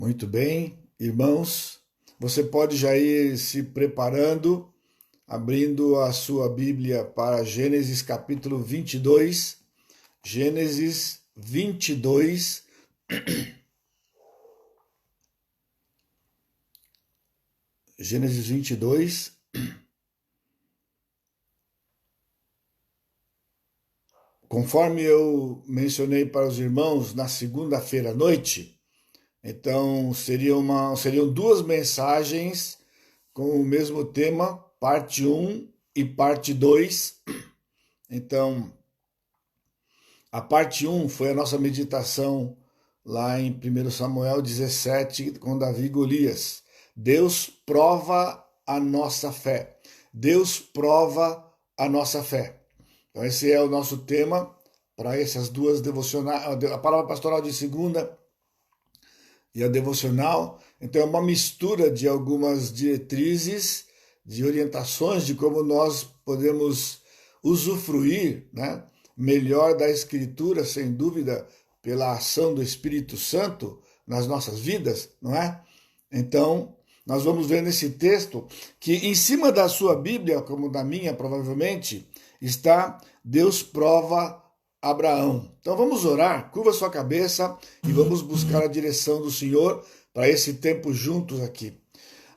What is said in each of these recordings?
Muito bem, irmãos, você pode já ir se preparando, abrindo a sua Bíblia para Gênesis capítulo 22. Gênesis 22. Gênesis 22. Conforme eu mencionei para os irmãos na segunda-feira à noite, então seriam duas mensagens com o mesmo tema, parte um e parte 2. Então, a parte um foi a nossa meditação lá em 1 Samuel 17, com Davi e Golias. Deus prova a nossa fé. Deus prova a nossa fé. Então, esse é o nosso tema para essas duas devocionais, a palavra pastoral de segunda e a devocional. Então, é uma mistura de algumas diretrizes, de orientações de como nós podemos usufruir, né, melhor da Escritura, sem dúvida, pela ação do Espírito Santo nas nossas vidas, não é? Então, nós vamos ver nesse texto que em cima da sua Bíblia, como da minha provavelmente, está Deus prova Abraão. Então vamos orar, curva sua cabeça e vamos buscar a direção do Senhor para esse tempo juntos aqui.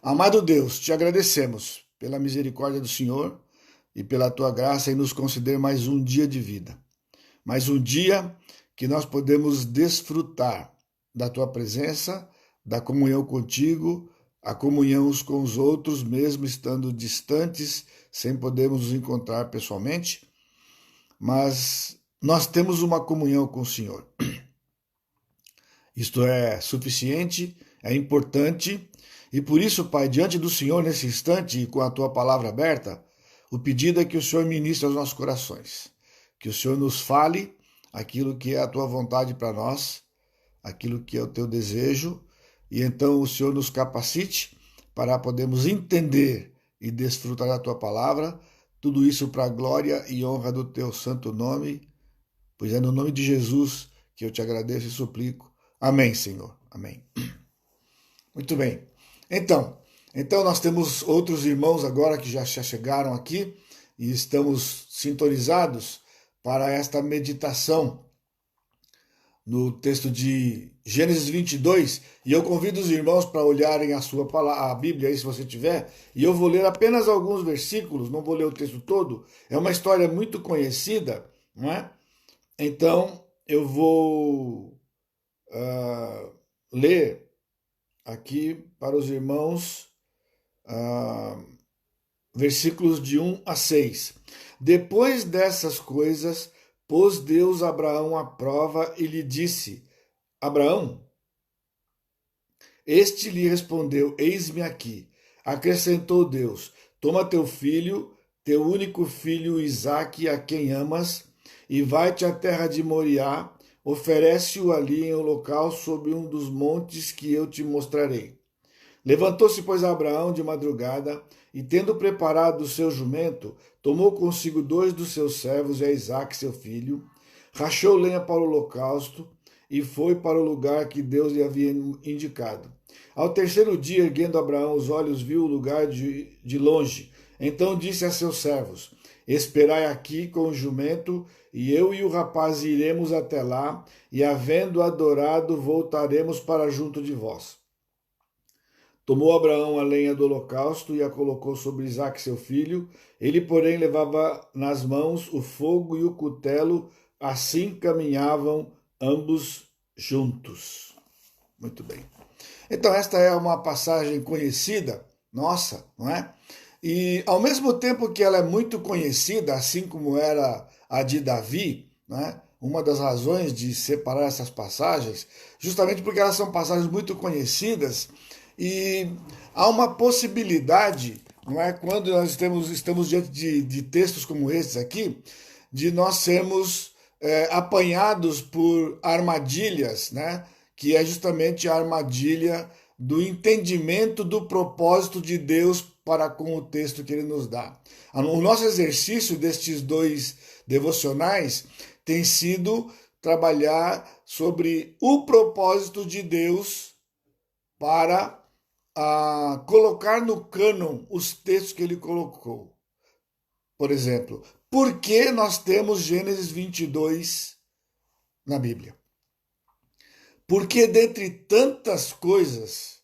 Amado Deus, te agradecemos pela misericórdia do Senhor e pela tua graça em nos conceder mais um dia de vida. Mais um dia que nós podemos desfrutar da tua presença, da comunhão contigo, a comunhão uns com os outros, mesmo estando distantes, sem podermos nos encontrar pessoalmente, mas nós temos uma comunhão com o Senhor. Isto é suficiente, é importante, e por isso, Pai, diante do Senhor nesse instante e com a tua palavra aberta, o pedido é que o Senhor ministre aos nossos corações, que o Senhor nos fale aquilo que é a tua vontade para nós, aquilo que é o teu desejo, e então o Senhor nos capacite para podermos entender e desfrutar da tua palavra, tudo isso para a glória e honra do teu santo nome, pois é no nome de Jesus que eu te agradeço e suplico. Amém, Senhor. Amém. Muito bem. Então nós temos outros irmãos agora que já chegaram aqui e estamos sintonizados para esta meditação no texto de Gênesis 22, e eu convido os irmãos para olharem a Bíblia aí, se você tiver, e eu vou ler apenas alguns versículos, não vou ler o texto todo, é uma história muito conhecida, não é? Então, eu vou ler aqui para os irmãos versículos de 1 a 6. Depois dessas coisas, pôs Deus Abraão à prova e lhe disse: Abraão? Este lhe respondeu: Eis-me aqui. Acrescentou Deus: Toma teu filho, teu único filho Isaque, a quem amas, e vai-te à terra de Moriá, oferece-o ali em holocausto sobre um dos montes que eu te mostrarei. Levantou-se, pois, Abraão de madrugada, e tendo preparado o seu jumento, tomou consigo 2 dos seus servos e a Isaque, seu filho, rachou lenha para o holocausto e foi para o lugar que Deus lhe havia indicado. Ao terceiro dia, erguendo Abraão os olhos, viu o lugar de longe. Então disse a seus servos: Esperai aqui com o jumento, e eu e o rapaz iremos até lá, e havendo adorado, voltaremos para junto de vós. Tomou Abraão a lenha do holocausto e a colocou sobre Isaque seu filho. Ele, porém, levava nas mãos o fogo e o cutelo, assim caminhavam ambos juntos. Muito bem. Então, esta é uma passagem conhecida, nossa, não é? E, ao mesmo tempo que ela é muito conhecida, assim como era a de Davi, não é? Uma das razões de separar essas passagens, justamente porque elas são passagens muito conhecidas, e há uma possibilidade, não é, quando nós estamos diante de textos como esses aqui, de nós sermos apanhados por armadilhas, né, que é justamente a armadilha do entendimento do propósito de Deus para com o texto que ele nos dá. O nosso exercício destes 2 devocionais tem sido trabalhar sobre o propósito de Deus para colocar no cânon os textos que ele colocou. Por exemplo, por que nós temos Gênesis 22 na Bíblia? Porque dentre tantas coisas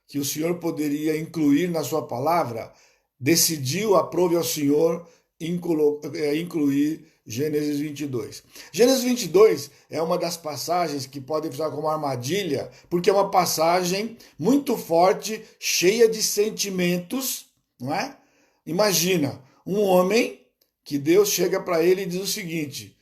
que o Senhor poderia incluir na sua palavra, decidiu, aprove ao Senhor, incluir Gênesis 22. Gênesis 22 é uma das passagens que podem funcionar como armadilha, porque é uma passagem muito forte, cheia de sentimentos, não é? Imagina, um homem que Deus chega para ele e diz o seguinte: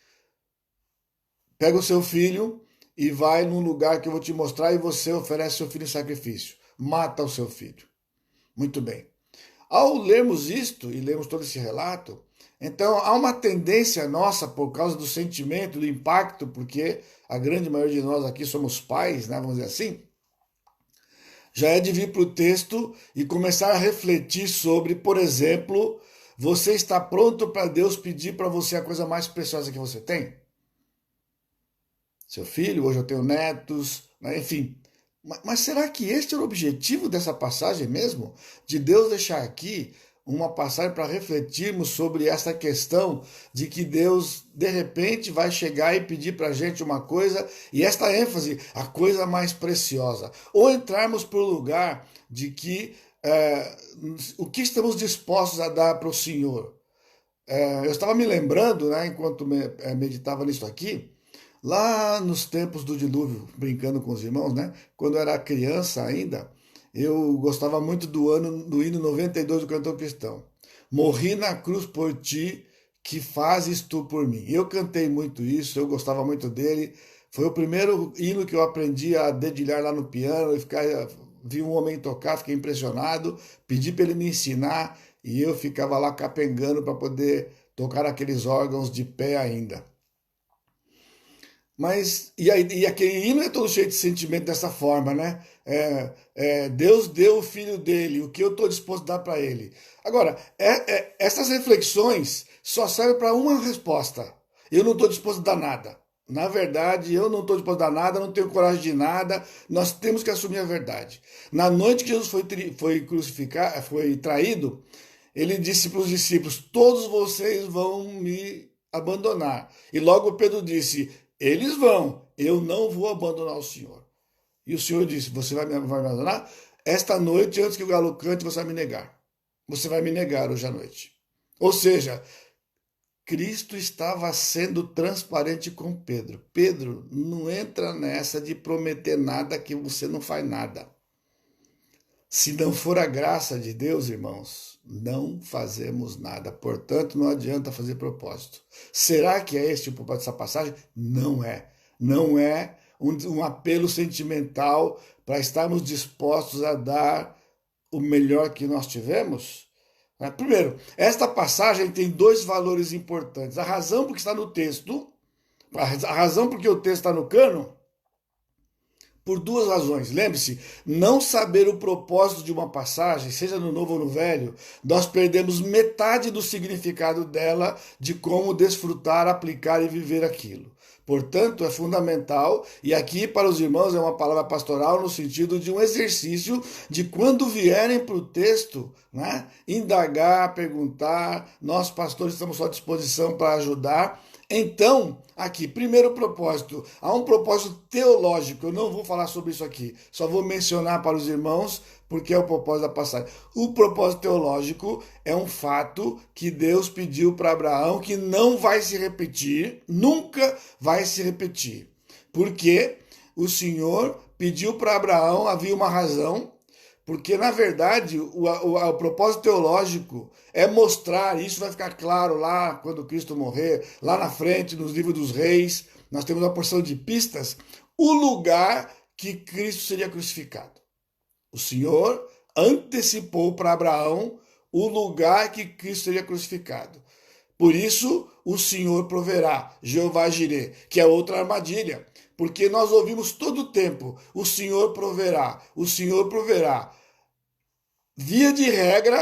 pega o seu filho e vai num lugar que eu vou te mostrar e você oferece seu filho em sacrifício. Mata o seu filho. Muito bem. Ao lermos isto e lermos todo esse relato, então há uma tendência nossa, por causa do sentimento, do impacto, porque a grande maioria de nós aqui somos pais, né, vamos dizer assim, já é de vir para o texto e começar a refletir sobre, por exemplo, você está pronto para Deus pedir para você a coisa mais preciosa que você tem? Seu filho, hoje eu tenho netos, né, enfim. Mas será que este era o objetivo dessa passagem mesmo? De Deus deixar aqui uma passagem para refletirmos sobre essa questão de que Deus, de repente, vai chegar e pedir para a gente uma coisa, e esta ênfase, a coisa mais preciosa. Ou entrarmos para o lugar de que o que estamos dispostos a dar para o Senhor. Eu estava me lembrando, né, enquanto meditava nisso aqui, lá nos tempos do dilúvio, brincando com os irmãos, né? Quando eu era criança ainda, eu gostava muito do hino 92 do Cantor Cristão. Morri na cruz por ti, que fazes tu por mim. Eu cantei muito isso, eu gostava muito dele. Foi o primeiro hino que eu aprendi a dedilhar lá no piano e vi um homem tocar, fiquei impressionado, pedi para ele me ensinar e eu ficava lá capengando para poder tocar aqueles órgãos de pé ainda. Mas, e aquele hino é todo cheio de sentimento dessa forma, né? Deus deu o filho dele, o que eu estou disposto a dar para ele. Agora, essas reflexões só servem para uma resposta. Eu não estou disposto a dar nada. Na verdade, eu não estou disposto a dar nada, não tenho coragem de nada, nós temos que assumir a verdade. Na noite que Jesus foi crucificado, foi traído, ele disse para os discípulos: todos vocês vão me abandonar. E logo Pedro disse: eles vão, eu não vou abandonar o Senhor. E o Senhor disse: você vai me abandonar? Esta noite, antes que o galo cante, você vai me negar. Você vai me negar hoje à noite. Ou seja, Cristo estava sendo transparente com Pedro. Pedro, não entra nessa de prometer nada que você não faz nada. Se não for a graça de Deus, irmãos, não fazemos nada. Portanto, não adianta fazer propósito. Será que é este o propósito dessa passagem? Não é. Não é um apelo sentimental para estarmos dispostos a dar o melhor que nós tivemos? Primeiro, esta passagem tem dois valores importantes. A razão por que está no texto, a razão por que o texto está no cânon, por duas razões. Lembre-se, não saber o propósito de uma passagem, seja no Novo ou no Velho, nós perdemos metade do significado dela, de como desfrutar, aplicar e viver aquilo. Portanto, é fundamental, e aqui para os irmãos é uma palavra pastoral no sentido de um exercício de quando vierem para o texto, né, indagar, perguntar, nós pastores estamos à disposição para ajudar. Então, aqui, primeiro propósito, há um propósito teológico, eu não vou falar sobre isso aqui, só vou mencionar para os irmãos, porque é o propósito da passagem. O propósito teológico é um fato que Deus pediu para Abraão que não vai se repetir, nunca vai se repetir. Porque o Senhor pediu para Abraão, havia uma razão, porque, na verdade, o propósito teológico é mostrar, isso vai ficar claro lá quando Cristo morrer, lá na frente, nos livros dos reis, nós temos uma porção de pistas, o lugar que Cristo seria crucificado. O Senhor antecipou para Abraão o lugar que Cristo seria crucificado. Por isso, o Senhor proverá, Jeová Jireh, que é outra armadilha, porque nós ouvimos todo o tempo, o Senhor proverá, o Senhor proverá. Via de regra,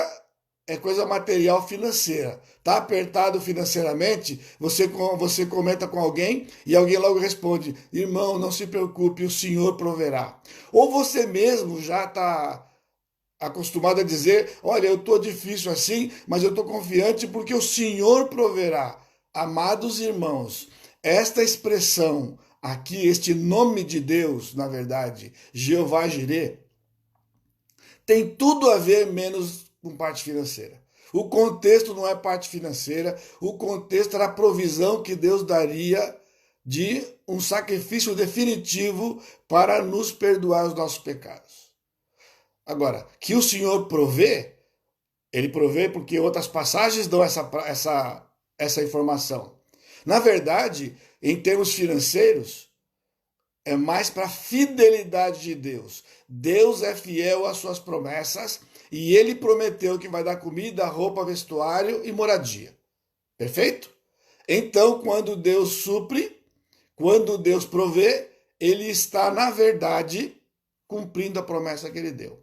é coisa material financeira. Está apertado financeiramente, você comenta com alguém e alguém logo responde: irmão, não se preocupe, o Senhor proverá. Ou você mesmo já está acostumado a dizer: olha, eu estou difícil assim, mas eu estou confiante porque o Senhor proverá. Amados irmãos, esta expressão aqui, este nome de Deus, na verdade, Jeová Jireh, tem tudo a ver menos com parte financeira. O contexto não é parte financeira, o contexto era a provisão que Deus daria de um sacrifício definitivo para nos perdoar os nossos pecados. Agora, que o Senhor provê, ele provê porque outras passagens dão essa informação. Na verdade, em termos financeiros, é mais para a fidelidade de Deus. Deus é fiel às suas promessas e ele prometeu que vai dar comida, roupa, vestuário e moradia. Perfeito? Então, quando Deus supre, quando Deus provê, ele está, na verdade, cumprindo a promessa que ele deu.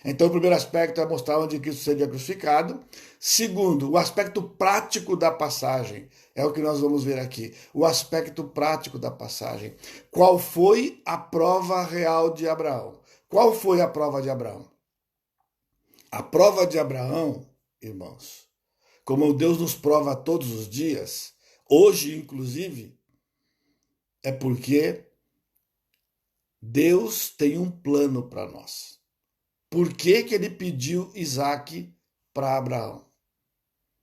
Então, o primeiro aspecto é mostrar onde Cristo seria crucificado. Segundo, o aspecto prático da passagem. É o que nós vamos ver aqui. O aspecto prático da passagem. Qual foi a prova real de Abraão? Qual foi a prova de Abraão? A prova de Abraão, irmãos, como Deus nos prova todos os dias, hoje inclusive, é porque Deus tem um plano para nós. Por que que ele pediu Isaac para Abraão?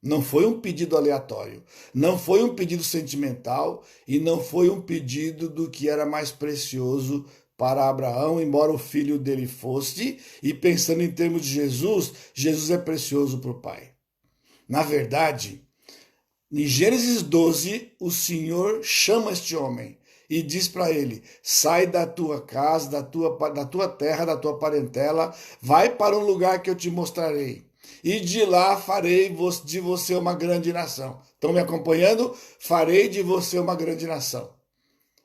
Não foi um pedido aleatório, não foi um pedido sentimental e não foi um pedido do que era mais precioso para Abraão, embora o filho dele fosse, e pensando em termos de Jesus, Jesus é precioso para o Pai. Na verdade, em Gênesis 12, o Senhor chama este homem e diz para ele: sai da tua casa, da tua terra, da tua parentela, vai para um lugar que eu te mostrarei. E de lá farei de você uma grande nação. Estão me acompanhando? Farei de você uma grande nação.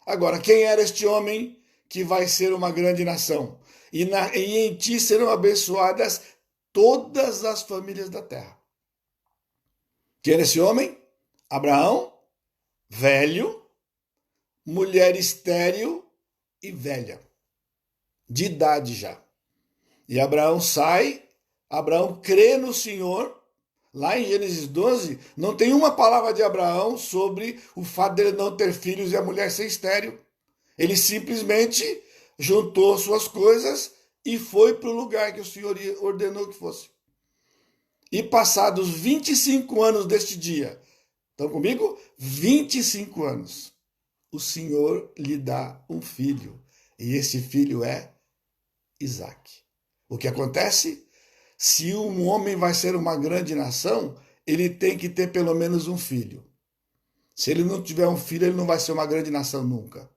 Agora, quem era este homem que vai ser uma grande nação? E em ti serão abençoadas todas as famílias da terra. Quem era esse homem? Abraão, velho, mulher estéril e velha, de idade já. E Abraão sai, Abraão crê no Senhor. Lá em Gênesis 12, não tem uma palavra de Abraão sobre o fato dele não ter filhos e a mulher ser estéril. Ele simplesmente juntou suas coisas e foi para o lugar que o Senhor ordenou que fosse. E passados 25 anos deste dia, estão comigo? 25 anos. O Senhor lhe dá um filho. E esse filho é Isaac. O que acontece? Se um homem vai ser uma grande nação, ele tem que ter pelo menos um filho. Se ele não tiver um filho, ele não vai ser uma grande nação nunca.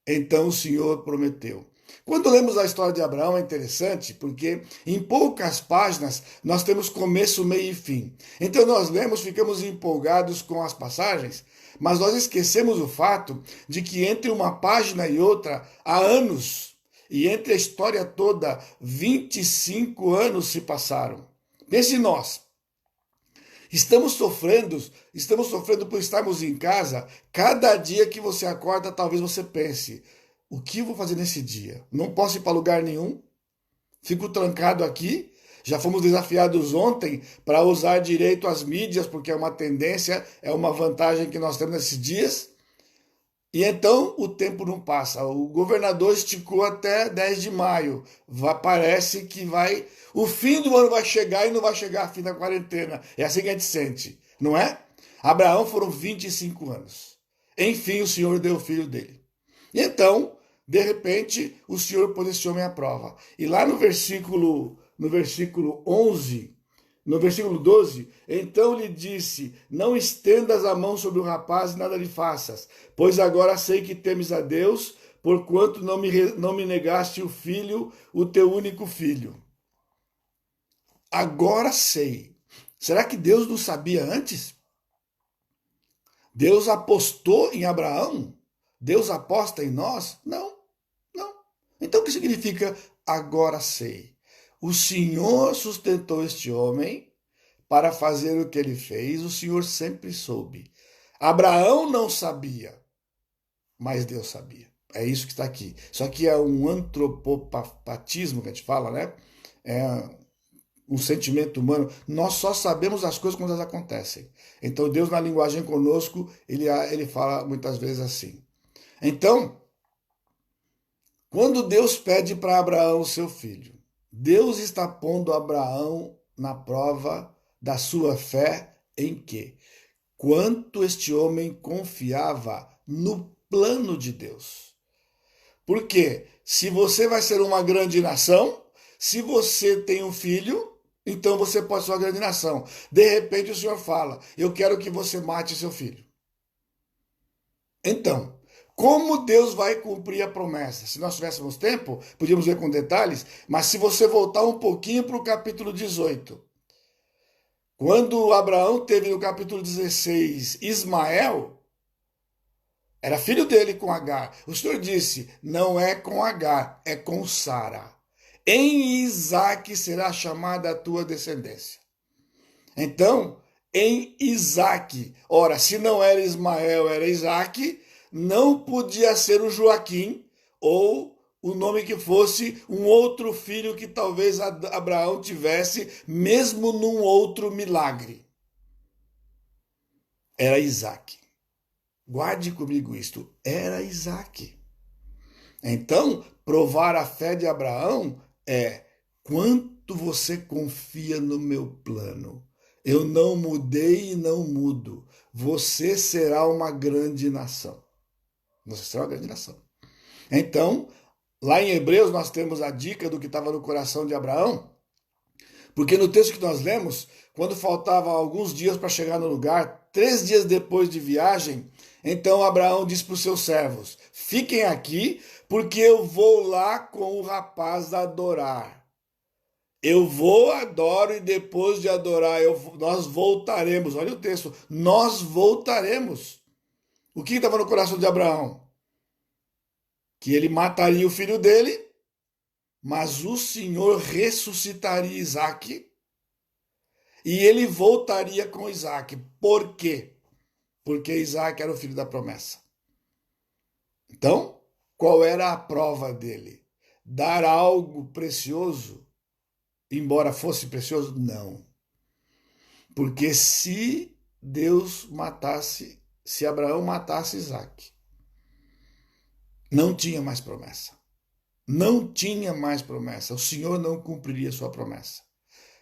Então o Senhor prometeu. Quando lemos a história de Abraão é interessante porque em poucas páginas nós temos começo, meio e fim. Então nós lemos, ficamos empolgados com as passagens, mas nós esquecemos o fato de que entre uma página e outra há anos, e entre a história toda 25 anos se passaram. Pense nós. Estamos sofrendo por estarmos em casa. Cada dia que você acorda, talvez você pense: o que eu vou fazer nesse dia? Não posso ir para lugar nenhum? Fico trancado aqui? Já fomos desafiados ontem para usar direito as mídias, porque é uma tendência, é uma vantagem que nós temos nesses dias. E então o tempo não passa. O governador esticou até 10 de maio. Parece que o fim do ano vai chegar e não vai chegar a fim da quarentena. É assim que a gente sente, não é? Abraão foram 25 anos. Enfim, o Senhor deu o filho dele. E então, de repente, o Senhor pôs esse homem à prova. E lá no versículo 11, no versículo 12, então lhe disse: não estendas a mão sobre o rapaz e nada lhe faças, pois agora sei que temes a Deus, porquanto não me negaste o filho, o teu único filho. Agora sei. Será que Deus não sabia antes? Deus apostou em Abraão? Deus aposta em nós? Não, não. Então o que significa agora sei? O Senhor sustentou este homem para fazer o que ele fez, o Senhor sempre soube. Abraão não sabia, mas Deus sabia. É isso que está aqui. Só que é um antropopatismo que a gente fala, né? É um sentimento humano. Nós só sabemos as coisas quando elas acontecem. Então Deus, na linguagem conosco, ele fala muitas vezes assim. Então, quando Deus pede para Abraão seu filho, Deus está pondo Abraão na prova da sua fé em quê? Quanto este homem confiava no plano de Deus. Porque se você vai ser uma grande nação, se você tem um filho, então você pode ser uma grande nação. De repente o Senhor fala, eu quero que você mate seu filho. Então, como Deus vai cumprir a promessa? Se nós tivéssemos tempo, podíamos ver com detalhes, mas se você voltar um pouquinho para o capítulo 18, quando Abraão teve no capítulo 16 Ismael, era filho dele com Agar. O Senhor disse, não é com Agar, é com Sara. Em Isaque será chamada a tua descendência. Então, em Isaque, ora, se não era Ismael, era Isaque, não podia ser o Joaquim ou o nome que fosse um outro filho que talvez Abraão tivesse, mesmo num outro milagre. Era Isaque. Guarde comigo isto, era Isaque. Então, provar a fé de Abraão é quanto você confia no meu plano. Eu não mudei e não mudo. Você será uma grande nação. Você será uma grande nação. Então, lá em Hebreus nós temos a dica do que estava no coração de Abraão, porque no texto que nós lemos, quando faltavam alguns dias para chegar no lugar, 3 dias depois de viagem, então Abraão disse para os seus servos, fiquem aqui, porque eu vou lá com o rapaz adorar. Eu vou, adoro, e depois de adorar, nós voltaremos. Olha o texto, nós voltaremos. O que estava no coração de Abraão? Que ele mataria o filho dele, mas o Senhor ressuscitaria Isaque e ele voltaria com Isaque. Por quê? Porque Isaque era o filho da promessa. Então, qual era a prova dele? Dar algo precioso, embora fosse precioso? Não. Porque se Deus matasse, se Abraão matasse Isaque, não tinha mais promessa. Não tinha mais promessa. O Senhor não cumpriria sua promessa.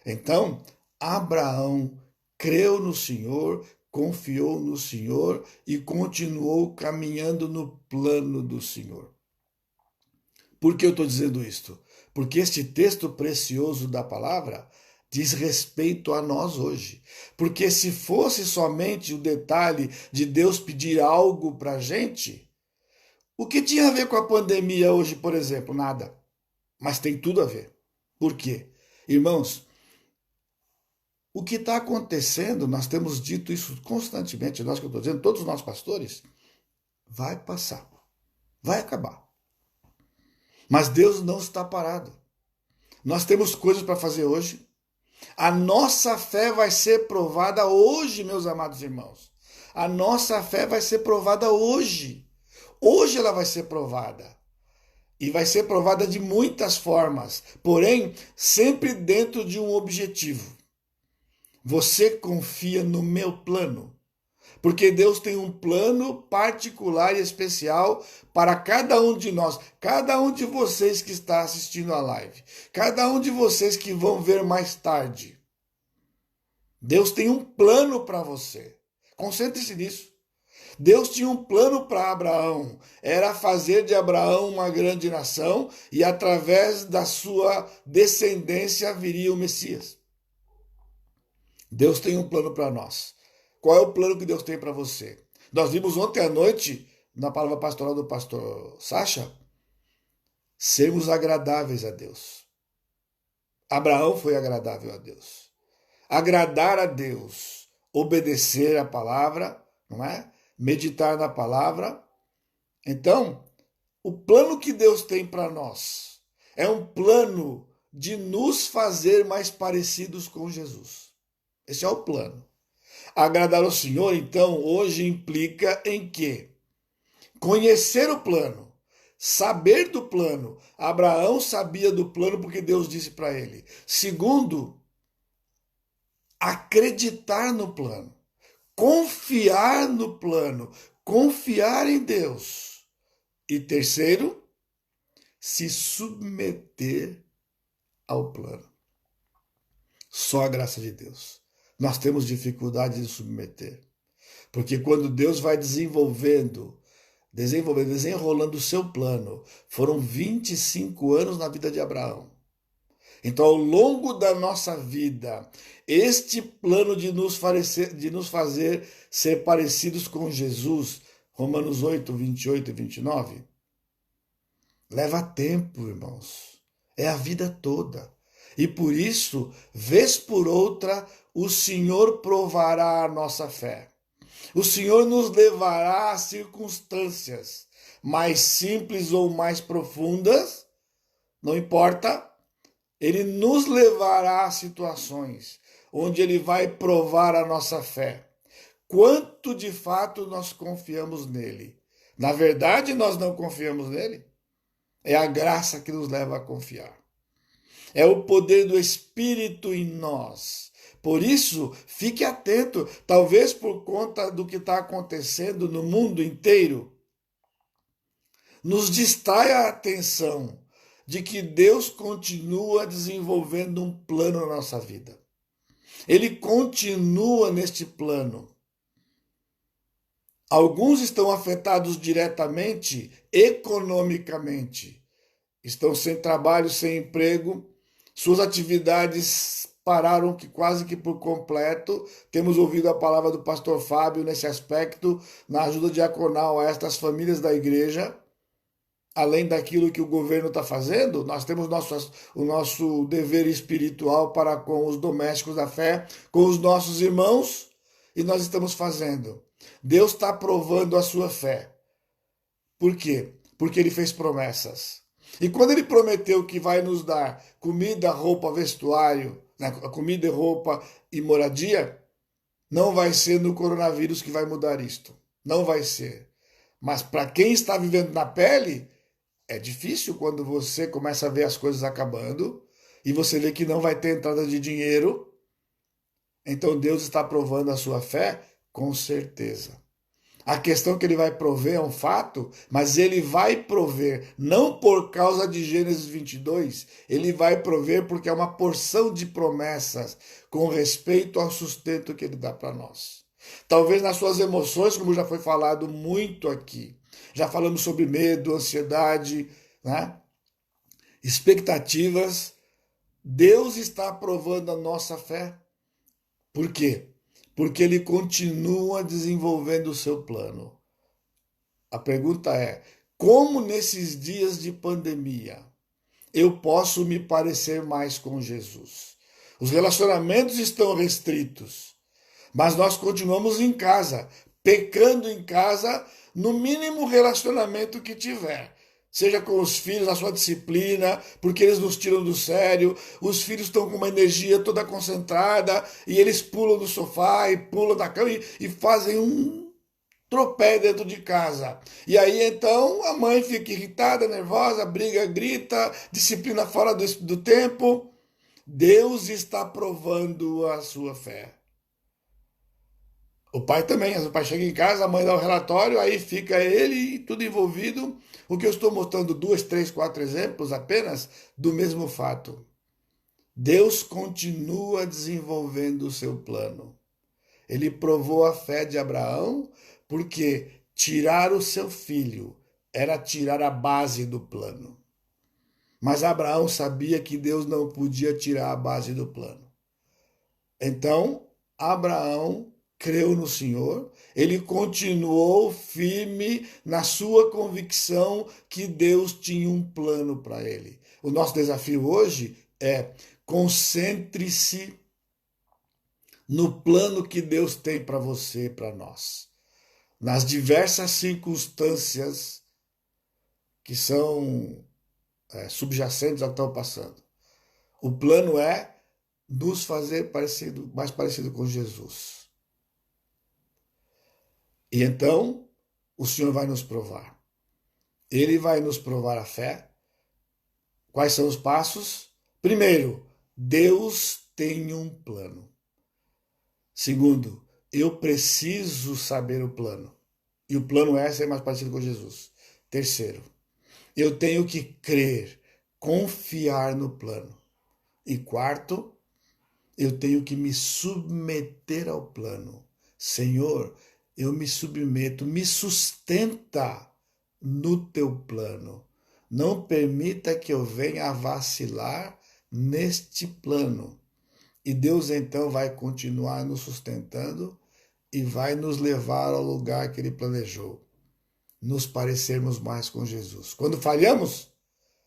Então, Abraão creu no Senhor, confiou no Senhor e continuou caminhando no plano do Senhor. Por que eu estou dizendo isto? Porque este texto precioso da palavra diz respeito a nós hoje. Porque se fosse somente o detalhe de Deus pedir algo para a gente, o que tinha a ver com a pandemia hoje, por exemplo? Nada. Mas tem tudo a ver. Por quê? Irmãos, o que está acontecendo, nós temos dito isso constantemente, nós que eu estou dizendo, todos os nossos pastores, vai passar. Vai acabar. Mas Deus não está parado. Nós temos coisas para fazer hoje. A nossa fé vai ser provada hoje, meus amados irmãos. A nossa fé vai ser provada hoje. Hoje ela vai ser provada. E vai ser provada de muitas formas. Porém, sempre dentro de um objetivo. Você confia no meu plano. Porque Deus tem um plano particular e especial para cada um de nós, cada um de vocês que está assistindo a live, cada um de vocês que vão ver mais tarde. Deus tem um plano para você. Concentre-se nisso. Deus tinha um plano para Abraão, era fazer de Abraão uma grande nação e através da sua descendência viria o Messias. Deus tem um plano para nós. Qual é o plano que Deus tem para você? Nós vimos ontem à noite, na palavra pastoral do pastor Sacha, sermos agradáveis a Deus. Abraão foi agradável a Deus. Agradar a Deus, obedecer a palavra, não é? Meditar na palavra. Então, o plano que Deus tem para nós é um plano de nos fazer mais parecidos com Jesus. Esse é o plano. Agradar ao Senhor, então, hoje implica em quê? Conhecer o plano, saber do plano. Abraão sabia do plano porque Deus disse para ele. Segundo, acreditar no plano, confiar no plano, confiar em Deus. E terceiro, se submeter ao plano. Só a graça de Deus. Nós temos dificuldade de submeter. Porque quando Deus vai desenrolando o seu plano, foram 25 anos na vida de Abraão. Então, ao longo da nossa vida, este plano de nos fazer ser parecidos com Jesus, Romanos 8, 28 e 29, leva tempo, irmãos. É a vida toda. E por isso, vez por outra, o Senhor provará a nossa fé. O Senhor nos levará a circunstâncias mais simples ou mais profundas, não importa. Ele nos levará a situações onde Ele vai provar a nossa fé. Quanto de fato nós confiamos nele? Na verdade, nós não confiamos nele. É a graça que nos leva a confiar. É o poder do Espírito em nós. Por isso, fique atento. Talvez por conta do que está acontecendo no mundo inteiro, nos distrai a atenção de que Deus continua desenvolvendo um plano na nossa vida. Ele continua neste plano. Alguns estão afetados diretamente, economicamente. Estão sem trabalho, sem emprego, suas atividades pararam quase que por completo. Temos ouvido a palavra do pastor Fábio nesse aspecto, na ajuda diaconal a estas famílias da igreja. Além daquilo que o governo está fazendo, nós temos o nosso dever espiritual para com os domésticos da fé, com os nossos irmãos, e nós estamos fazendo. Deus está provando a sua fé. Por quê? Porque Ele fez promessas. E quando Ele prometeu que vai nos dar comida, roupa, vestuário, né, comida, roupa e moradia, não vai ser no coronavírus que vai mudar isto. Não vai ser. Mas para quem está vivendo na pele, é difícil quando você começa a ver as coisas acabando e você vê que não vai ter entrada de dinheiro. Então Deus está provando a sua fé com certeza. A questão que Ele vai prover é um fato, mas Ele vai prover não por causa de Gênesis 22, Ele vai prover porque é uma porção de promessas com respeito ao sustento que Ele dá para nós. Talvez nas suas emoções, como já foi falado muito aqui, já falamos sobre medo, ansiedade, né? Expectativas. Deus está aprovando a nossa fé. Por quê? Porque Ele continua desenvolvendo o seu plano. A pergunta é, como nesses dias de pandemia eu posso me parecer mais com Jesus? Os relacionamentos estão restritos, mas nós continuamos em casa, pecando em casa, no mínimo relacionamento que tiver. Seja com os filhos, a sua disciplina, porque eles nos tiram do sério. Os filhos estão com uma energia toda concentrada e eles pulam do sofá e pulam da cama e fazem um tropé dentro de casa. E aí então a mãe fica irritada, nervosa, briga, grita, disciplina fora do tempo. Deus está provando a sua fé. O pai também, o pai chega em casa, a mãe dá o relatório, aí fica ele e tudo envolvido. O que eu estou mostrando 2, 3, 4 exemplos apenas do mesmo fato. Deus continua desenvolvendo o seu plano. Ele provou a fé de Abraão porque tirar o seu filho era tirar a base do plano. Mas Abraão sabia que Deus não podia tirar a base do plano. Então, Abraão creu no Senhor, ele continuou firme na sua convicção que Deus tinha um plano para ele. O nosso desafio hoje é concentre-se no plano que Deus tem para você e para nós. Nas diversas circunstâncias que são subjacentes ao que estão passando. O plano é nos fazer mais parecido com Jesus. E então, o Senhor vai nos provar. Ele vai nos provar a fé. Quais são os passos? Primeiro, Deus tem um plano. Segundo, eu preciso saber o plano. E o plano é ser mais parecido com Jesus. Terceiro, eu tenho que crer, confiar no plano. E quarto, eu tenho que me submeter ao plano. Senhor, eu me submeto, me sustenta no teu plano. Não permita que eu venha a vacilar neste plano. E Deus então vai continuar nos sustentando e vai nos levar ao lugar que Ele planejou. Nos parecermos mais com Jesus. Quando falhamos,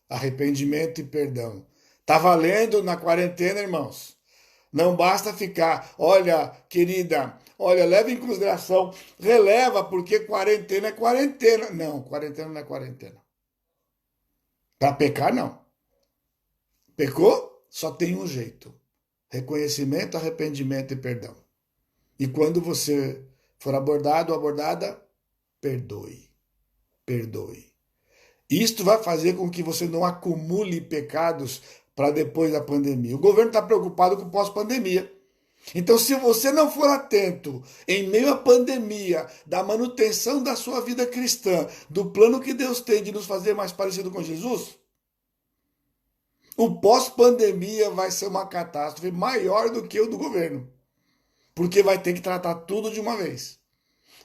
arrependimento e perdão. Tá valendo na quarentena, irmãos. Não basta ficar, olha, querida, olha, leva em consideração, releva, porque quarentena é quarentena. Não, quarentena não é quarentena. Para pecar, não. Pecou? Só tem um jeito. Reconhecimento, arrependimento e perdão. E quando você for abordado ou abordada, perdoe. Perdoe. Isto vai fazer com que você não acumule pecados para depois da pandemia. O governo está preocupado com pós-pandemia. Então, se você não for atento em meio à pandemia, da manutenção da sua vida cristã, do plano que Deus tem de nos fazer mais parecido com Jesus, o pós-pandemia vai ser uma catástrofe maior do que o do governo. Porque vai ter que tratar tudo de uma vez.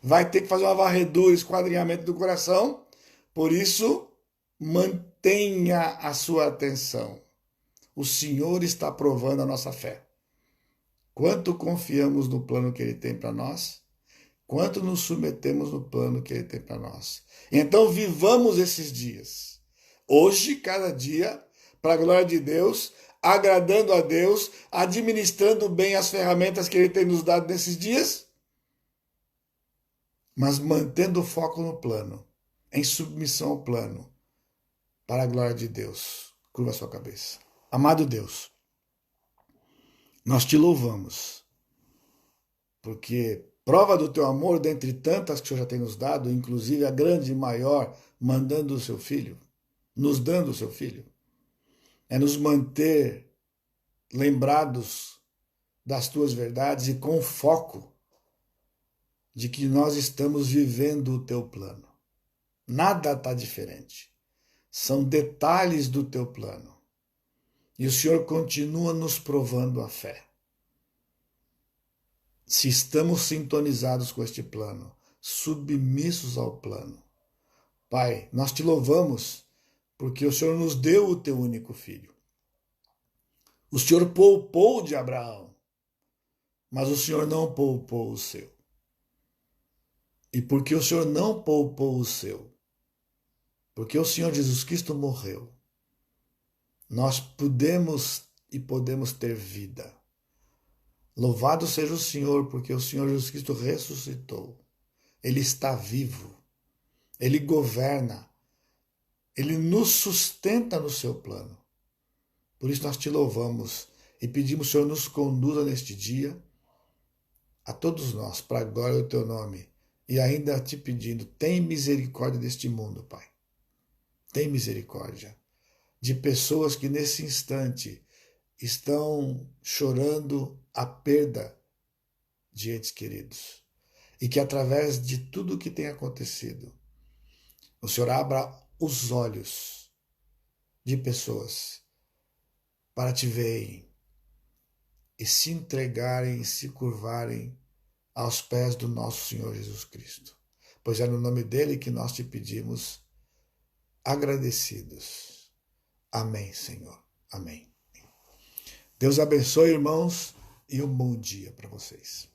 Vai ter que fazer uma varredura, esquadrinhamento do coração. Por isso, mantenha a sua atenção. O Senhor está provando a nossa fé. Quanto confiamos no plano que Ele tem para nós? Quanto nos submetemos no plano que Ele tem para nós? Então, vivamos esses dias. Hoje, cada dia, para a glória de Deus, agradando a Deus, administrando bem as ferramentas que Ele tem nos dado nesses dias, mas mantendo o foco no plano, em submissão ao plano, para a glória de Deus. Curva a sua cabeça. Amado Deus, nós te louvamos, porque prova do teu amor, dentre tantas que o Senhor já tem nos dado, inclusive a grande e maior, mandando o seu Filho, nos dando o seu Filho, é nos manter lembrados das tuas verdades e com foco de que nós estamos vivendo o teu plano. Nada está diferente. São detalhes do teu plano. E o Senhor continua nos provando a fé. Se estamos sintonizados com este plano, submissos ao plano. Pai, nós te louvamos porque o Senhor nos deu o teu único filho. O Senhor poupou de Abraão, mas o Senhor não poupou o seu. E porque o Senhor não poupou o seu, porque o Senhor Jesus Cristo morreu, nós podemos ter vida. Louvado seja o Senhor, porque o Senhor Jesus Cristo ressuscitou. Ele está vivo. Ele governa. Ele nos sustenta no seu plano. Por isso nós te louvamos e pedimos, Senhor, nos conduza neste dia, a todos nós, para a glória do teu nome. E ainda te pedindo, tem misericórdia deste mundo, Pai. Tem misericórdia de pessoas que nesse instante estão chorando a perda de entes queridos. E que através de tudo o que tem acontecido, o Senhor abra os olhos de pessoas para te verem e se entregarem e se curvarem aos pés do nosso Senhor Jesus Cristo. Pois é no nome dele que nós te pedimos, agradecidos. Amém, Senhor. Amém. Deus abençoe, irmãos, e um bom dia para vocês.